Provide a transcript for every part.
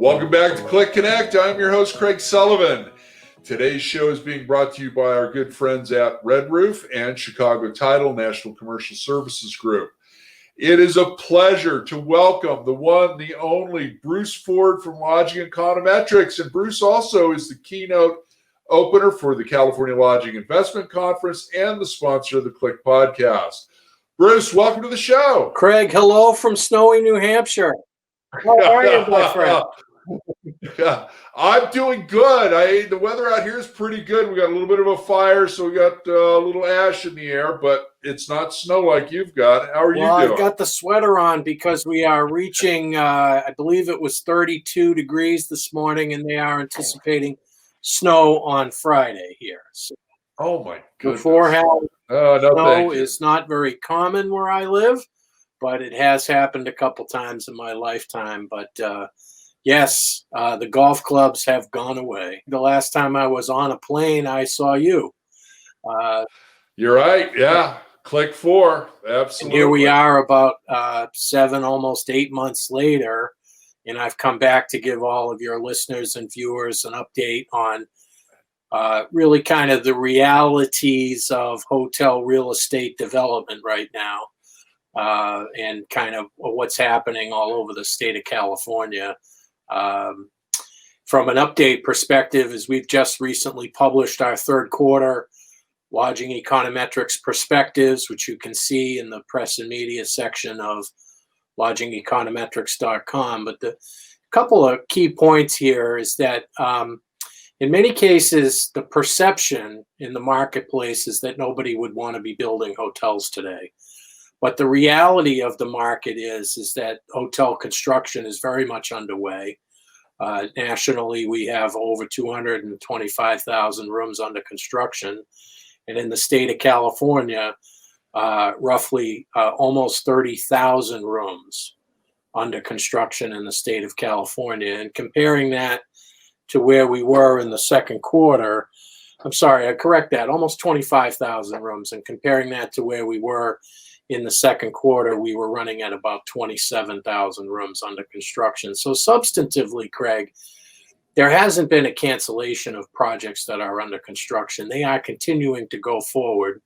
Welcome back to CLIC Connect. I'm your host, Craig Sullivan. Today's show is being brought to you by our good friends at Red Roof and Chicago Title National Commercial Services Group. It is a pleasure to welcome the one, the only Bruce Ford from Lodging Econometrics. And Bruce also is the keynote opener for the California Lodging Investment Conference and the sponsor of the CLIC podcast. Bruce, welcome to the show. Craig, hello from snowy New Hampshire. How are you, my friend? I'm doing good. The weather out here is pretty good. We got a little bit of a fire, so we got a little ash in the air, but it's not snow like you've got. How are you doing? I've got the sweater on because we are reaching, I believe it was 32 degrees this morning, and they are anticipating snow on Friday here. So oh, my goodness. Beforehand, snow is not very common where I live, but it has happened a couple times in my lifetime. But yes, the golf clubs have gone away. The last time I was on a plane, I saw you. You're right. Yeah. CLIC 4. Absolutely. And here we are about 7, almost 8 months later. And I've come back to give all of your listeners and viewers an update on really kind of the realities of hotel real estate development right now. And kind of what's happening all over the state of California. From an update perspective, as we've just recently published our third quarter Lodging Econometrics perspectives, which you can see in the press and media section of lodgingeconometrics.com. But the couple of key points here is that in many cases, the perception in the marketplace is that nobody would want to be building hotels today. But the reality of the market is that hotel construction is very much underway. Nationally, we have over 225,000 rooms under construction. And in the state of California, roughly almost 30,000 rooms under construction in the state of California. And comparing that to where we were in the second quarter, I'm sorry, I correct that, almost 25,000 rooms. And comparing that to where we were in the second quarter, we were running at about 27,000 rooms under construction. So substantively, Craig, there hasn't been a cancellation of projects that are under construction. They are continuing to go forward.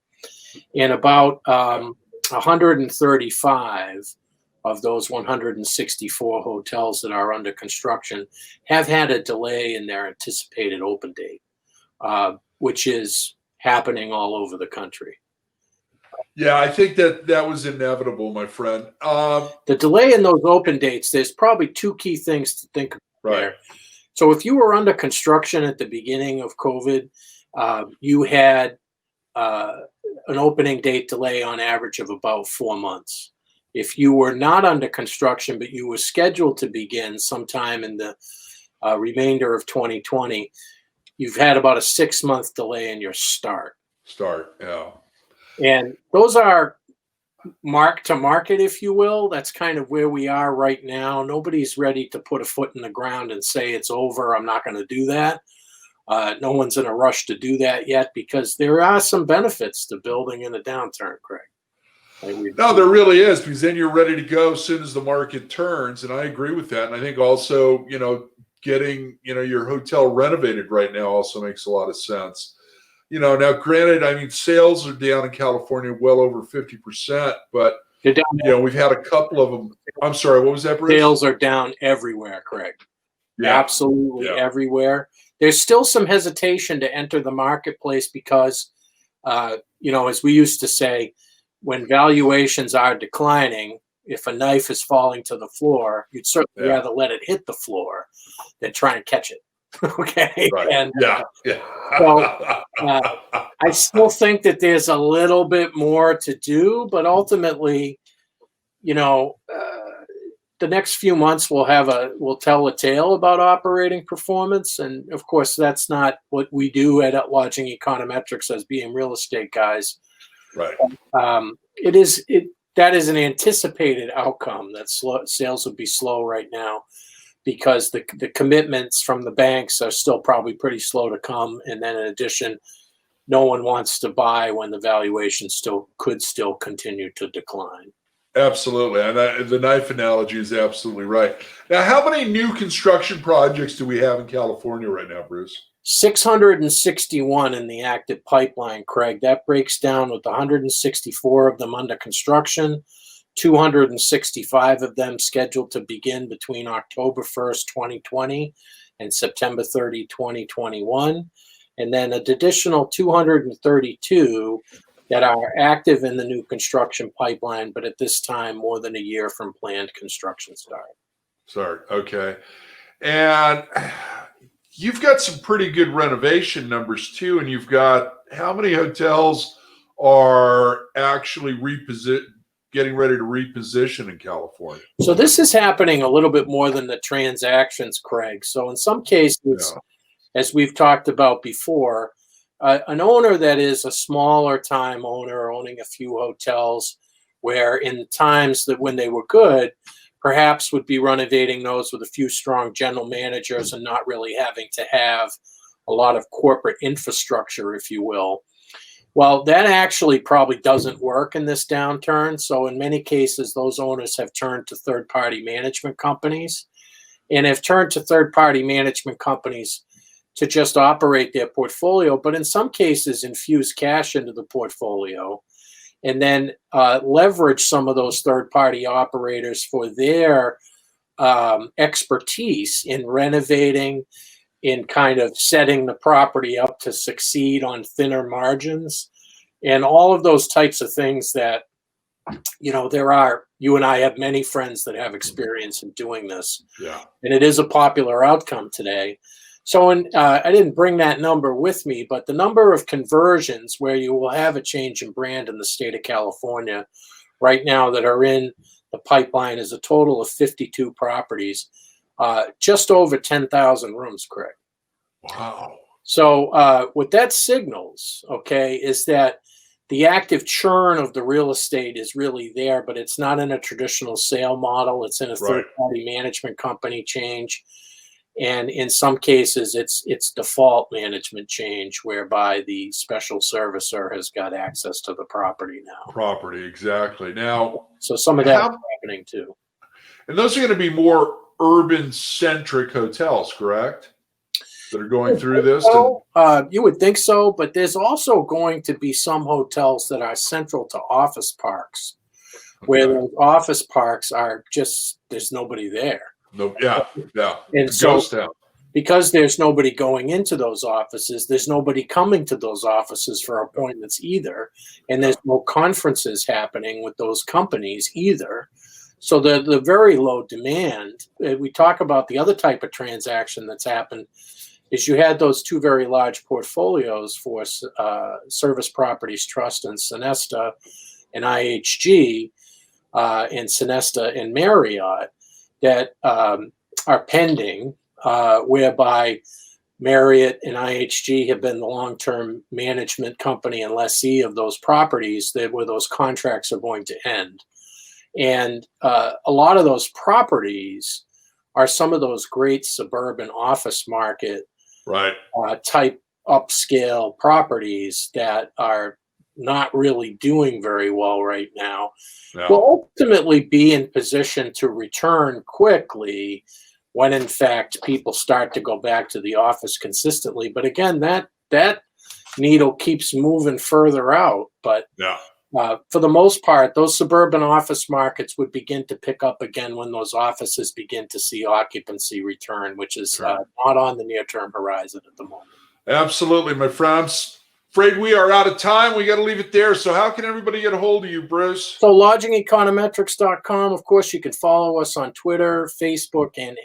And about 135 of those 164 hotels that are under construction have had a delay in their anticipated open date, which is happening all over the country. Yeah, I think that was inevitable, my friend. The delay in those open dates, there's probably two key things to think about there. So if you were under construction at the beginning of COVID, you had an opening date delay on average of about 4 months. If you were not under construction, but you were scheduled to begin sometime in the remainder of 2020, you've had about a 6-month delay in your start. Yeah. And those are mark to market, if you will. That's kind of where we are right now. Nobody's ready to put a foot in the ground and say it's over. I'm not going to do that. No one's in a rush to do that yet because there are some benefits to building in a downturn, Craig. No, there really is, because then you're ready to go as soon as the market turns. And I agree with that. And I think also, getting, your hotel renovated right now also makes a lot of sense. Now granted, I mean, sales are down in California well over 50%, but we've had a couple of them. I'm sorry, what was that, Bruce? Sales are down everywhere, Craig. Yeah. Absolutely everywhere. There's still some hesitation to enter the marketplace because, as we used to say, when valuations are declining, if a knife is falling to the floor, you'd certainly rather let it hit the floor than try and catch it. Okay. Right. And so I still think that there's a little bit more to do, but ultimately, the next few months will tell a tale about operating performance. And of course, that's not what we do at Lodging Econometrics as being real estate guys. Right. That is an anticipated outcome that sales would be slow right now, because the commitments from the banks are still probably pretty slow to come. And then in addition, no one wants to buy when the valuation could still continue to decline. Absolutely. And the knife analogy is absolutely right. Now, how many new construction projects do we have in California right now, Bruce? 661 in the active pipeline, Craig. That breaks down with 164 of them under construction, 265 of them scheduled to begin between October 1st, 2020 and September 30, 2021. And then an additional 232 that are active in the new construction pipeline, but at this time, more than a year from planned construction start. Sorry. Okay. And you've got some pretty good renovation numbers too. And you've got how many hotels are actually getting ready to reposition in California? So this is happening a little bit more than the transactions, Craig. So in some cases, as we've talked about before, an owner that is a smaller time owner owning a few hotels, where in times that when they were good, perhaps would be renovating those with a few strong general managers and not really having to have a lot of corporate infrastructure, if you will. Well, that actually probably doesn't work in this downturn. So in many cases, those owners have turned to third-party management companies and have turned to third-party management companies to just operate their portfolio, but in some cases infuse cash into the portfolio and then leverage some of those third-party operators for their expertise in renovating, in kind of setting the property up to succeed on thinner margins, and all of those types of things that, you and I have many friends that have experience in doing this. Yeah. And it is a popular outcome today. So I didn't bring that number with me, but the number of conversions where you will have a change in brand in the state of California right now that are in the pipeline is a total of 52 properties, just over 10,000 rooms, Craig. Wow. So what that signals, okay, is that the active churn of the real estate is really there, but it's not in a traditional sale model. It's in a third-party management company change. And in some cases, it's default management change, whereby the special servicer has got access to the property now. Property, exactly. Now, so some of that is happening too. And those are going to be more urban-centric hotels, correct? That are going through this? You would think so, but there's also going to be some hotels that are central to office parks, where those office parks are just, there's nobody there. No, yeah. And so, because there's nobody going into those offices, there's nobody coming to those offices for appointments either, and there's no conferences happening with those companies either. So the very low demand. We talk about the other type of transaction that's happened is you had those two very large portfolios for Service Properties Trust and Sonesta and IHG, and Sonesta and Marriott, that are pending, whereby Marriott and IHG have been the long-term management company and lessee of those properties where those contracts are going to end. And a lot of those properties are some of those great suburban office market type upscale properties that are not really doing very well right now. Will ultimately be in position to return quickly when in fact people start to go back to the office consistently. But again, that needle keeps moving further out. But for the most part, those suburban office markets would begin to pick up again when those offices begin to see occupancy return, which is not on the near-term horizon at the moment. Absolutely, my friends. Afraid we are out of time. We got to leave it there. So how can everybody get a hold of you, Bruce? So lodgingeconometrics.com. Of course, you can follow us on Twitter, Facebook, and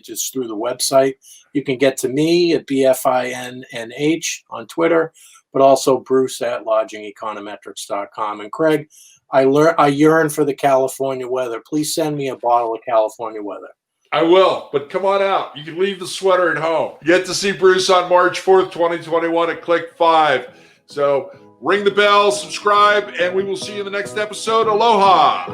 just through the website. You can get to me at BFINNH on Twitter, but also Bruce at lodgingeconometrics.com. And Craig, I yearn for the California weather. Please send me a bottle of California weather. I will, but come on out. You can leave the sweater at home. Get to see Bruce on March 4th, 2021 at CLIC 5. So ring the bell, subscribe, and we will see you in the next episode. Aloha.